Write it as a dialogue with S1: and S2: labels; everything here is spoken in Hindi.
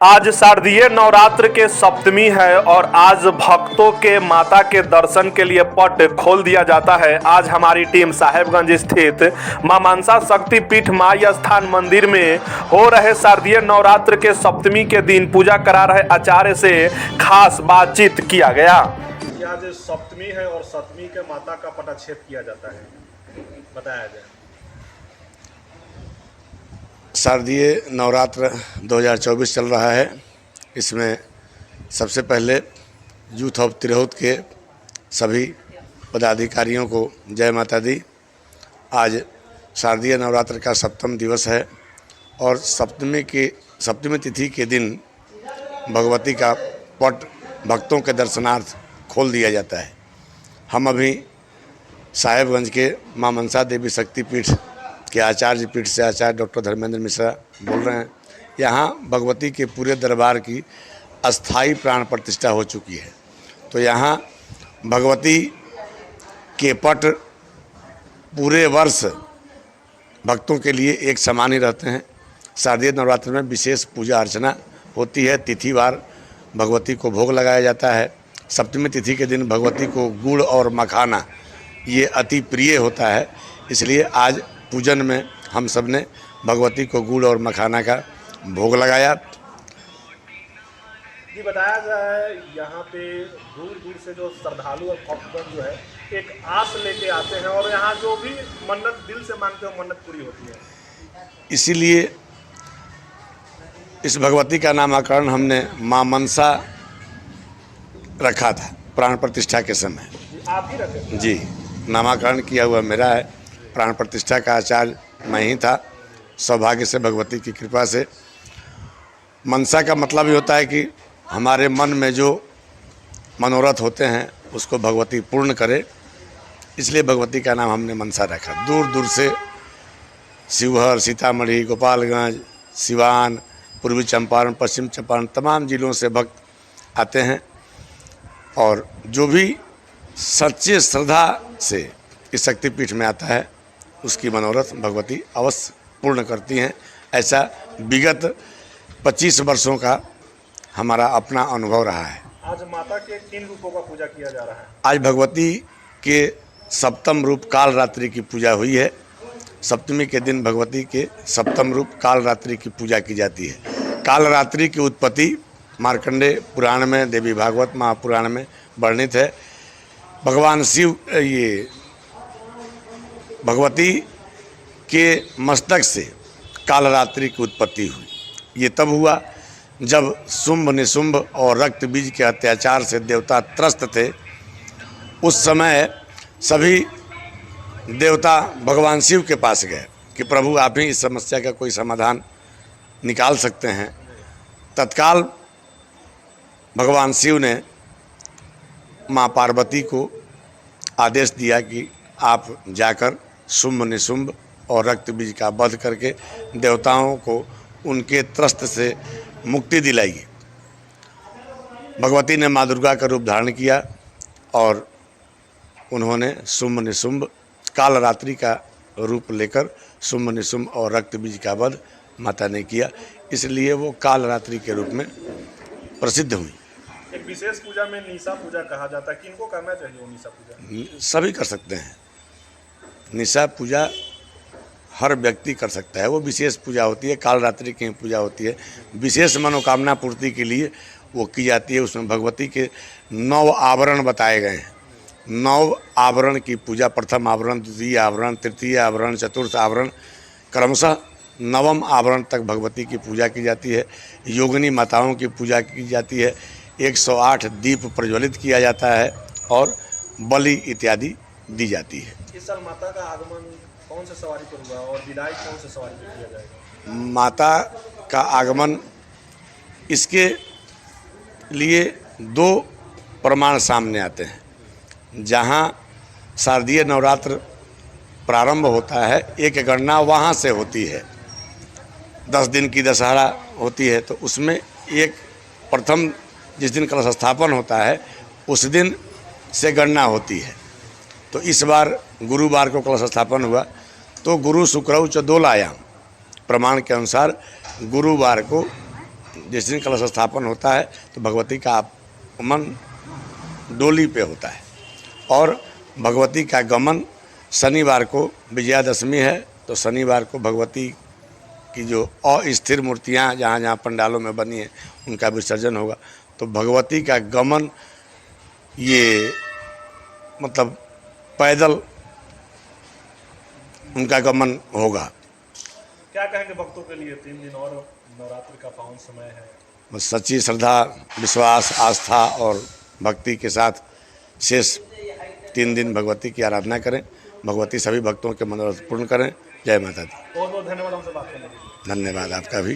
S1: आज शारदीय नवरात्र के सप्तमी है और आज भक्तों के माता के दर्शन के लिए पट खोल दिया जाता है। आज हमारी टीम साहेबगंज स्थित मां मनसा शक्ति पीठ माई स्थान मंदिर में हो रहे शारदीय नवरात्र के सप्तमी के दिन पूजा करा रहे आचार्य से खास बातचीत किया गया।
S2: आज सप्तमी है और सप्तमी के माता का पटाक्षेप किया जाता है, बताया जाए।
S3: शारदीय नवरात्र 2024 चल रहा है। इसमें सबसे पहले यूथ ऑफ तिरहुत के सभी पदाधिकारियों को जय माता दी। आज शारदीय नवरात्र का सप्तम दिवस है और सप्तमी तिथि के दिन भगवती का पट भक्तों के दर्शनार्थ खोल दिया जाता है। हम अभी साहेबगंज के मां मनसा देवी शक्ति पीठ के आचार्य पीठ से आचार्य डॉक्टर धर्मेंद्र मिश्रा बोल रहे हैं। यहाँ भगवती के पूरे दरबार की अस्थाई प्राण प्रतिष्ठा हो चुकी है, तो यहाँ भगवती के पट पूरे वर्ष भक्तों के लिए एक समान ही रहते हैं। शारदीय नवरात्र में विशेष पूजा अर्चना होती है। तिथिवार भगवती को भोग लगाया जाता है। सप्तमी तिथि के दिन भगवती को गुड़ और मखाना ये अति प्रिय होता है, इसलिए आज पूजन में हम सब ने भगवती को गुड़ और मखाना का भोग लगाया।
S2: जी बताया जाए, यहाँ पे दूर दूर से जो श्रद्धालु और भक्तगण जो है एक आस लेके आते हैं और यहाँ जो भी मन्नत दिल से मांगते हो मन्नत पूरी होती है।
S3: इसीलिए इस भगवती का नामकरण हमने मां मनसा रखा था प्राण प्रतिष्ठा के समय।
S2: आप ही रखे थे?
S3: जी, नामकरण किया हुआ मेरा है। प्राण प्रतिष्ठा का आचार्य मैं ही था। सौभाग्य से भगवती की कृपा से मनसा का मतलब ही होता है कि हमारे मन में जो मनोरथ होते हैं उसको भगवती पूर्ण करे, इसलिए भगवती का नाम हमने मनसा रखा। दूर दूर से शिवहर, सीतामढ़ी, गोपालगंज, सिवान, पूर्वी चंपारण, पश्चिम चंपारण तमाम जिलों से भक्त आते हैं और जो भी सच्चे श्रद्धा से इस शक्तिपीठ में आता है उसकी मनोरथ भगवती अवश्य पूर्ण करती हैं। ऐसा विगत 25 वर्षों का हमारा अपना अनुभव रहा है।
S2: आज माता के किन रूपों का पूजा किया जा रहा है?
S3: आज भगवती के सप्तम रूप काल रात्रि की पूजा हुई है। सप्तमी के दिन भगवती के सप्तम रूप काल रात्रि की पूजा की जाती है। काल रात्रि की उत्पत्ति मार्कंडेय पुराण में, देवी भागवत महापुराण में वर्णित है। भगवान शिव भगवती के मस्तक से कालरात्रि की उत्पत्ति हुई। ये तब हुआ जब शुंभ निशुंभ और रक्त बीज के अत्याचार से देवता त्रस्त थे। उस समय सभी देवता भगवान शिव के पास गए कि प्रभु आप ही इस समस्या का कोई समाधान निकाल सकते हैं। तत्काल भगवान शिव ने माँ पार्वती को आदेश दिया कि आप जाकर शुंभ निशुंभ और रक्त बीज का वध करके देवताओं को उनके त्रस्त से मुक्ति दिलाइए। भगवती ने माँ दुर्गा का रूप धारण किया और उन्होंने शुंभ निशुंभ कालरात्रि का रूप लेकर शुंभ निशुंभ और रक्त बीज का वध माता ने किया, इसलिए वो कालरात्रि के रूप में प्रसिद्ध हुई।
S2: एक विशेष पूजा में निशा पूजा कहा जाता है, किनको करना चाहिए वो निशा पूजा?
S3: सभी कर सकते हैं। निशा पूजा हर व्यक्ति कर सकता है। वो विशेष पूजा होती है, कालरात्रि की पूजा होती है। विशेष मनोकामना पूर्ति के लिए वो की जाती है। उसमें भगवती के 9 आवरण बताए गए हैं। 9 आवरण की पूजा, प्रथम आवरण, द्वितीय आवरण, तृतीय आवरण, चतुर्थ आवरण, क्रमशः 9वें आवरण तक भगवती की पूजा की जाती है। योगिनी माताओं की पूजा की जाती है। 108 दीप प्रज्वलित किया जाता है और बलि इत्यादि दी जाती है।
S2: इस साल माता का आगमन कौन से सवारी पर हुआ और विदाई कौन से सवारी पर किया जाएगा?
S3: माता का आगमन, इसके लिए 2 प्रमाण सामने आते हैं। जहाँ शारदीय नवरात्र प्रारंभ होता है, एक गणना वहाँ से होती है। 10 दिन की दशहरा होती है, तो उसमें एक प्रथम जिस दिन कलश स्थापन होता है उस दिन से गणना होती है। तो इस बार गुरुवार को कलश स्थापन हुआ, तो गुरु शुक्रौ च दोलायाम प्रमाण के अनुसार गुरुवार को जिस दिन कलश स्थापन होता है तो भगवती का आगमन डोली पे होता है और भगवती का गमन शनिवार को विजयादशमी है, तो शनिवार को भगवती की जो अस्थिर मूर्तियाँ जहाँ जहाँ पंडालों में बनी हैं उनका विसर्जन होगा। तो भगवती का गमन ये मतलब पैदल उनका गमन होगा।
S2: क्या कहेंगे भक्तों के लिए 3 दिन और नवरात्रि का पावन समय है?
S3: बस सच्ची श्रद्धा, विश्वास, आस्था और भक्ति के साथ शेष 3 दिन भगवती की आराधना करें। भगवती सभी भक्तों के मनोरथ पूर्ण करें। जय माता दी।
S2: बहुत बहुत धन्यवाद हमसे बात करने के लिए।
S3: धन्यवाद आपका भी।